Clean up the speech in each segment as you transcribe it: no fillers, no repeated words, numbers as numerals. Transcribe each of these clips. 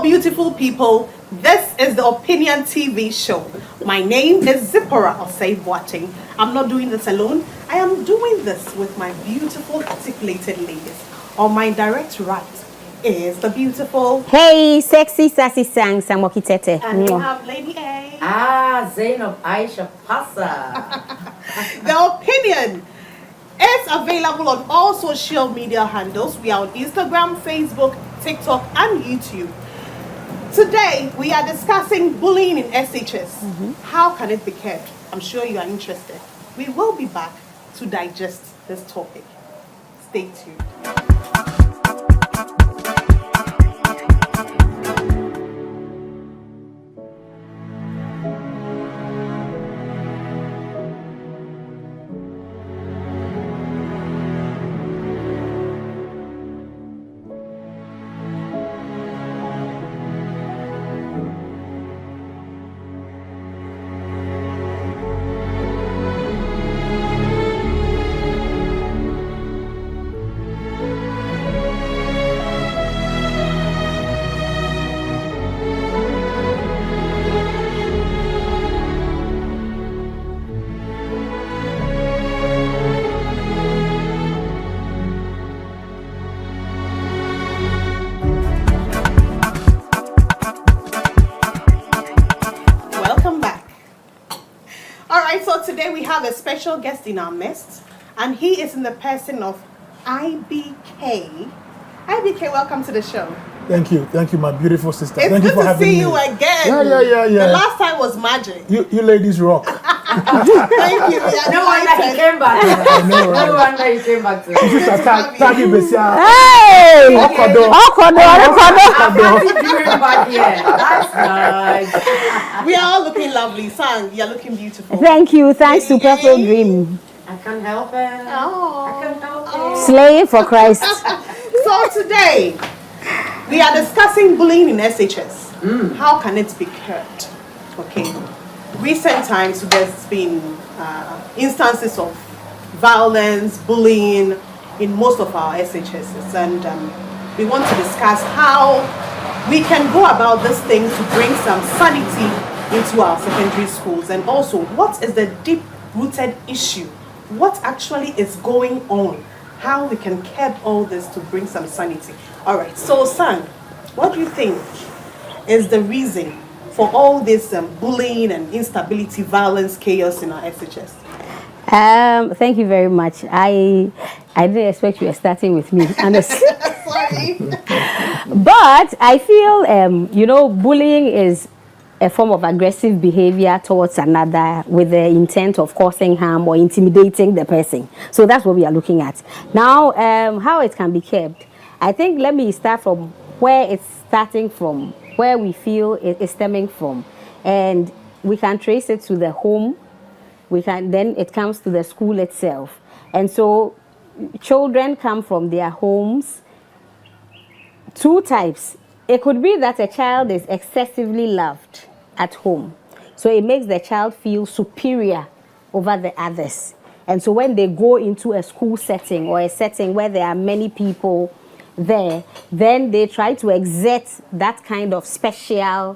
Hello, beautiful people. This is the Opinion TV show. My name is Zipporah Osei-Boateng. I'm not doing this alone. I am doing this with my beautiful, articulated ladies. On my direct right is the beautiful... Hey, sexy, sassy, sang, Samoki Tete. And we have Lady A. Zainab Aisha Passa. The Opinion is available on all social media handles. We are on Instagram, Facebook, TikTok, and YouTube. Today, we are discussing bullying in SHS. How can it be kept? I'm sure you are interested. We will be back to digest this topic. Stay tuned. Today we have a special guest in our midst, and he is in the person of IBK. IBK, welcome to the show. Thank you, my beautiful sister. It's Thank you good for having to see me. you again. Yeah. The last time was magic. You ladies rock. Thank you. No wonder he came back. I know, right? No wonder he came back to us. Hey! Okodo. That's nice. We are all looking lovely. Sang, you're looking beautiful. Thank you. Thanks to Purple Dream. I can't help it. Oh. I can't help it. Slaying for Christ. So today, we are discussing bullying in SHS. How can it be curbed? Okay. Recent times, there's been instances of violence, bullying in most of our SHSs, and we want to discuss how we can go about this thing to bring some sanity into our secondary schools, and also what is the deep-rooted issue, what actually is going on, how we can curb all this to bring some sanity. All right, so Sang, what do you think is the reason for all this bullying and instability, violence, chaos in our SHS? Thank you very much. I didn't expect you were starting with me. Sorry. But I feel, bullying is a form of aggressive behavior towards another with the intent of causing harm or intimidating the person. So that's what we are looking at. Now, how it can be kept. I think let me start from where it's starting from, where we feel it is stemming from. And we can trace it to the home. Then it comes to the school itself. And so children come from their homes. Two types. It could be that a child is excessively loved at home. So it makes the child feel superior over the others. And so when they go into a school setting or a setting where there are many people there, then they try to exert that kind of special,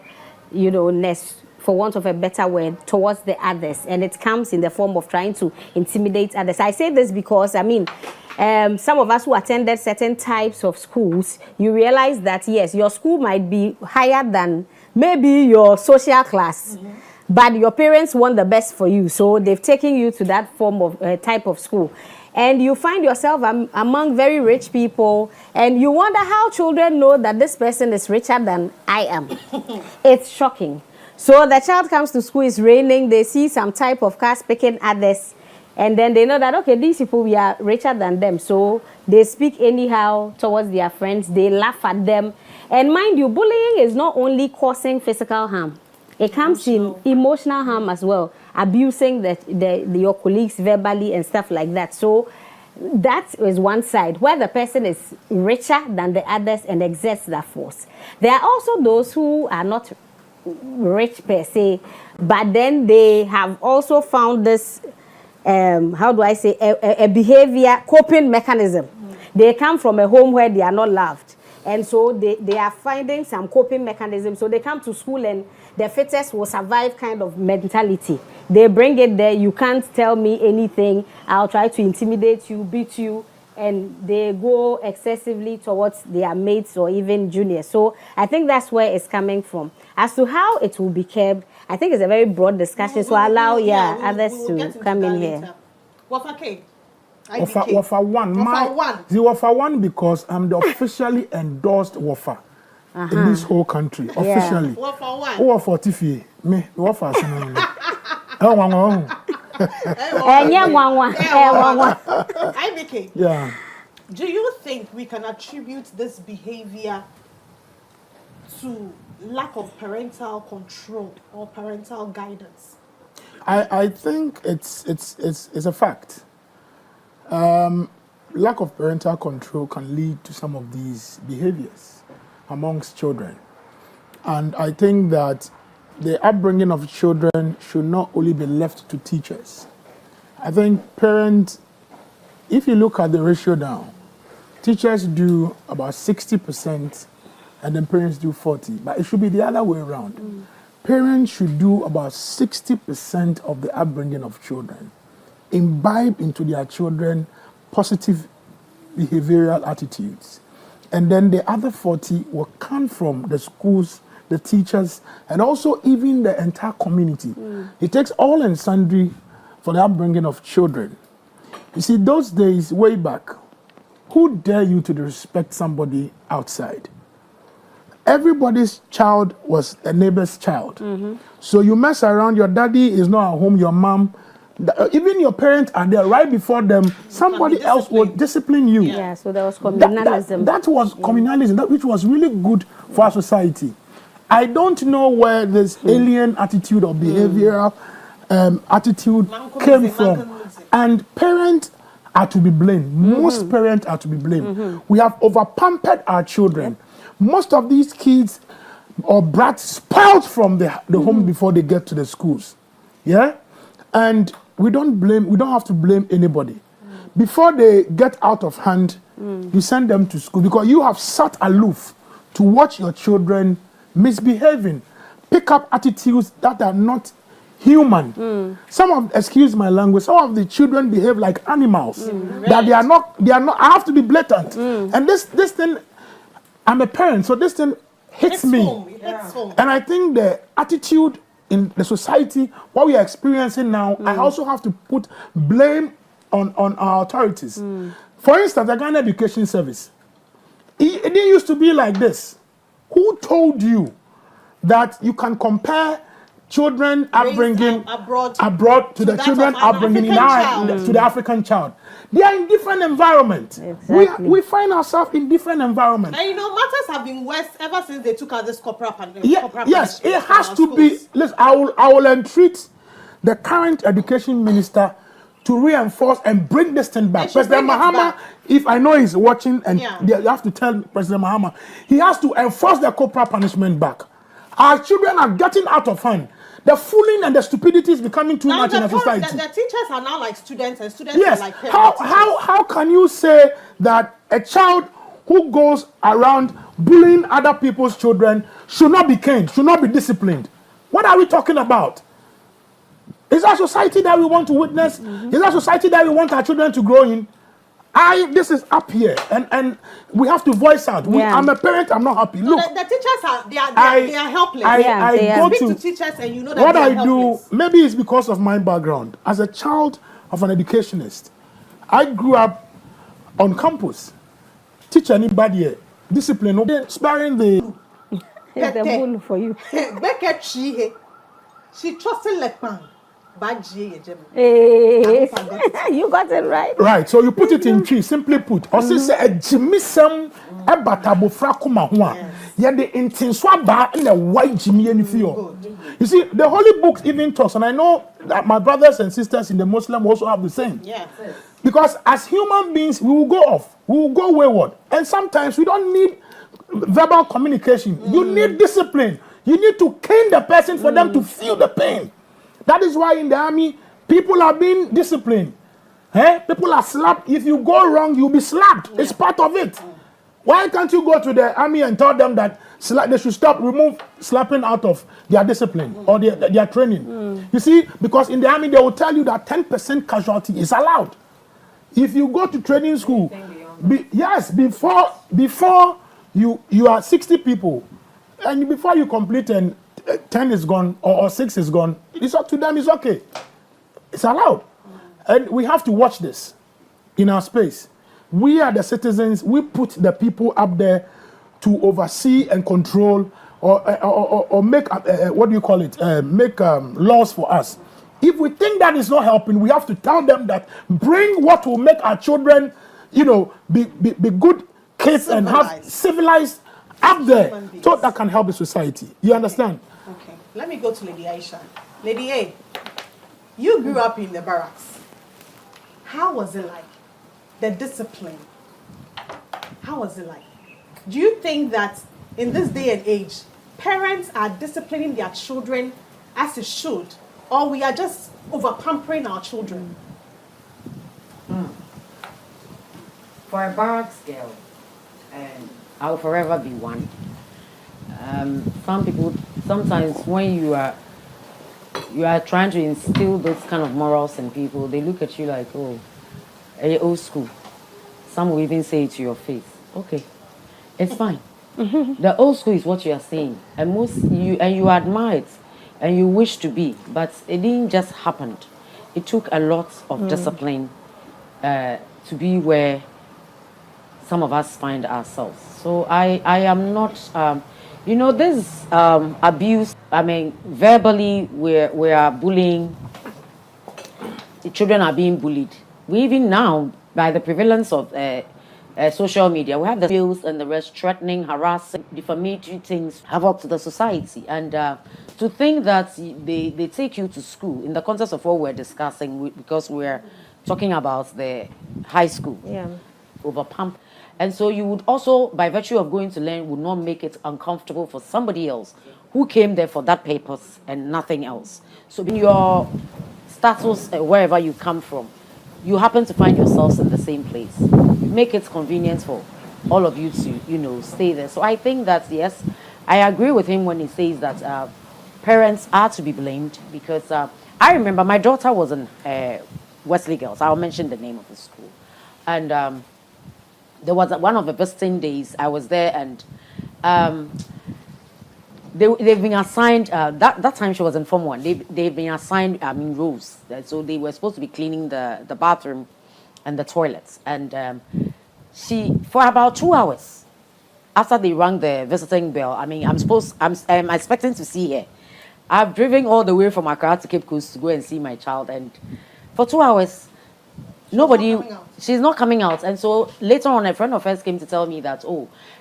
ness, for want of a better word, towards the others. And it comes in the form of trying to intimidate others. I say this because, some of us who attended certain types of schools, you realize that, yes, your school might be higher than maybe your social class, but your parents want the best for you. So they've taken you to that form of type of school. And you find yourself among very rich people, and you wonder how children know that this person is richer than I am. It's shocking. So the child comes to school, it's raining, they see some type of car picking others, and then they know that, okay, these people, we are richer than them. So they speak anyhow towards their friends, they laugh at them. And mind you, bullying is not only causing physical harm. It comes in emotional harm as well, abusing your colleagues verbally and stuff like that. So that is one side, where the person is richer than the others and exerts that force. There are also those who are not rich per se, but then they have also found this, a behavior coping mechanism. They come from a home where they are not loved. And so they are finding some coping mechanisms. So they come to school and the fittest will survive kind of mentality. They bring it there. You can't tell me anything. I'll try to intimidate you, beat you. And they go excessively towards their mates or even juniors. So I think that's where it's coming from. As to how it will be kept, I think it's a very broad discussion. So allow others to come in here. Wafa K. Wafa one. The Wafa one because I'm the officially endorsed Wafa in this whole country. Officially. Wafa one. Wafa Tifi. Me Wafa. IBK. Yeah. Do you think we can attribute this behavior to lack of parental control or parental guidance? I think it's a fact. Lack of parental control can lead to some of these behaviors amongst children. And I think that the upbringing of children should not only be left to teachers. I think parents, if you look at the ratio now, teachers do about 60% and then parents do 40%. But it should be the other way around. Parents should do about 60% of the upbringing of children. Imbibe into their children positive behavioral attitudes. And then the other 40 will come from the schools, the teachers, and also even the entire community. It takes all and sundry for the upbringing of children. You see, those days, way back, who dare you to respect somebody outside? Everybody's child was a neighbor's child. So you mess around, your daddy is not at home, your mom, even your parents are there right before them, somebody else will discipline you. Yeah, so there was communalism. That was communalism, which was really good for our society. I don't know where this alien attitude or behavioral attitude came from. And parents are to be blamed. Most parents are to be blamed. We have over-pampered our children. Most of these kids or brats spoiled from the home before they get to the schools. Yeah? And we don't have to blame anybody. Before they get out of hand, you send them to school because you have sat aloof to watch your children misbehaving, pick up attitudes that are not human. Excuse my language, some of the children behave like animals. That they are not, I have to be blatant. And this thing, I'm a parent, so this thing hits me. And I think the attitude in the society, what we are experiencing now, I also have to put blame on our authorities. For instance, the Ghana Education Service, it didn't used to be like this. Who told you that you can compare children upbringing abroad to the children upbringing to the African child? They are in different environments. Exactly. We find ourselves in different environments. And matters have been worse ever since they took out this corporate pandemic. Yes, it has to be. Listen, I will entreat the current education minister to reinforce and bring this thing back. President Mahama, if I know he's watching, and you have to tell President Mahama, he has to enforce the corporal punishment back. Our children are getting out of hand. The fooling and the stupidity is becoming too much in the society. The teachers are now like students, and students are like parents. How can you say that a child who goes around bullying other people's children should not be caned, should not be disciplined? What are we talking about? Is that society that we want to witness? Is that society that we want our children to grow in? This is up here, and we have to voice out. I'm a parent, I'm not happy. Look, the teachers they are helpless. I go to teachers, and you know that what they are I helpless. do. Maybe it's because of my background. As a child of an educationist, I grew up on campus. Teach anybody here, discipline, sparing the. It's the bull for you. She trusted Lekman. Hey, you got it right. Right, so you put it in tree, simply put. Or say a jimisem a batabo frakuma hua. Yeah, the intenswa ba in the white jimmy and feel. You see, the holy books even talks, and I know that my brothers and sisters in the Muslim also have the same. Yeah. Because as human beings, we will go off, we will go wayward, and sometimes we don't need verbal communication. You need discipline. You need to cane the person for them to feel the pain. That is why in the army, people are being disciplined. People are slapped. If you go wrong, you'll be slapped. It's part of it. Why can't you go to the army and tell them that they should remove slapping out of their discipline or their training? You see, because in the army they will tell you that 10% casualty is allowed. If you go to training school, before you are 60 people, and before you complete and 10 is gone or 6 is gone, it's up to them, it's okay. It's allowed. And we have to watch this in our space. We are the citizens, we put the people up there to oversee and control or make, what do you call it, make laws for us. If we think that is not helping, we have to tell them that bring what will make our children, be good kids and have civilized up there, so that can help the society. You understand? Okay. Let me go to Lady Aisha. Lady A, you grew up in the barracks. How was it like? The discipline. How was it like? Do you think that in this day and age, parents are disciplining their children as it should, or we are just over-pampering our children? For a barracks girl, I'll forever be one. Some people, sometimes when you are trying to instill those kind of morals in people, they look at you like, oh, you're old school. Some will even say it to your face. Okay, it's fine. The old school is what you are saying, and you admire it, and you wish to be, but it didn't just happen. It took a lot of discipline to be where some of us find ourselves. So I am not, this abuse. I mean, verbally we are bullying. The children are being bullied. We even now, by the prevalence of social media, we have the abuse and the rest, threatening, harassing, defamatory things havoc to the society. And to think that they take you to school in the context of what we're discussing, because we're talking about the high school, over pump. And so you would also, by virtue of going to learn, would not make it uncomfortable for somebody else who came there for that purpose and nothing else. So in your status, wherever you come from, you happen to find yourselves in the same place. Make it convenient for all of you to, stay there. So I think that, yes, I agree with him when he says that parents are to be blamed, because I remember my daughter was in Wesley Girls. I'll mention the name of the school. And there was one of the visiting days I was there, and they've been assigned, that time she was in Form 1, they've been assigned, roles. So they were supposed to be cleaning the bathroom and the toilets. And for about 2 hours, after they rang the visiting bell, I'm expecting to see her. I've driven all the way from Accra to Cape Coast to go and see my child, and for 2 hours, she's not coming out. And so later on, a friend of hers came to tell me that,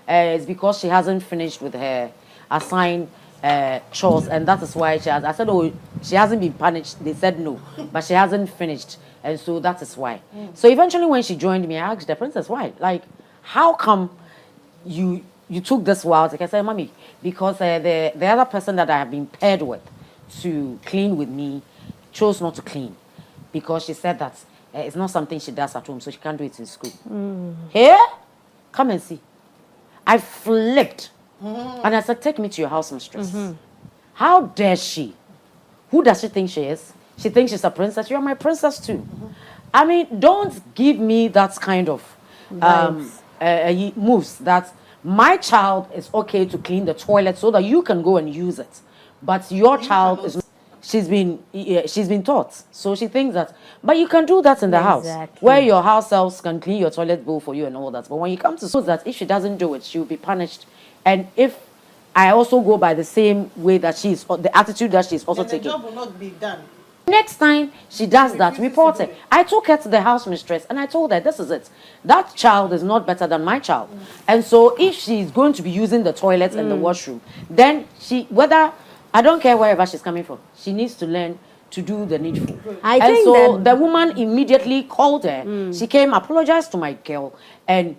it's because she hasn't finished with her assigned chores, and that is why I said, she hasn't been punished. They said no, but she hasn't finished, and so that is why. So eventually when she joined me, I asked the princess, why? Like, how come you took this while? Like I said, Mommy, because the other person that I have been paired with to clean with me chose not to clean, because she said that it's not something she does at home, so she can't do it in school. Here, come and see. I flipped. And I said, take me to your house mistress. How dare she? Who does she think she is? She thinks she's a princess. You're my princess too. I mean, don't give me that kind of moves that my child is okay to clean the toilet so that you can go and use it. But your child is... She's been taught. So she thinks that, but you can do that in the house, where your house elves can clean your toilet bowl for you and all that. But when you come to school, that if she doesn't do it, she will be punished. And if I also go by the same way that she's, or the attitude that she's also taking, the job will not be done. Next time she does that, report it. I took her to the house mistress and I told her, this is it. That child is not better than my child. And so if she's going to be using the toilet and the washroom, then I don't care wherever she's coming from, she needs to learn to do the needful. I think so the woman immediately called her. She came, apologized to my girl, and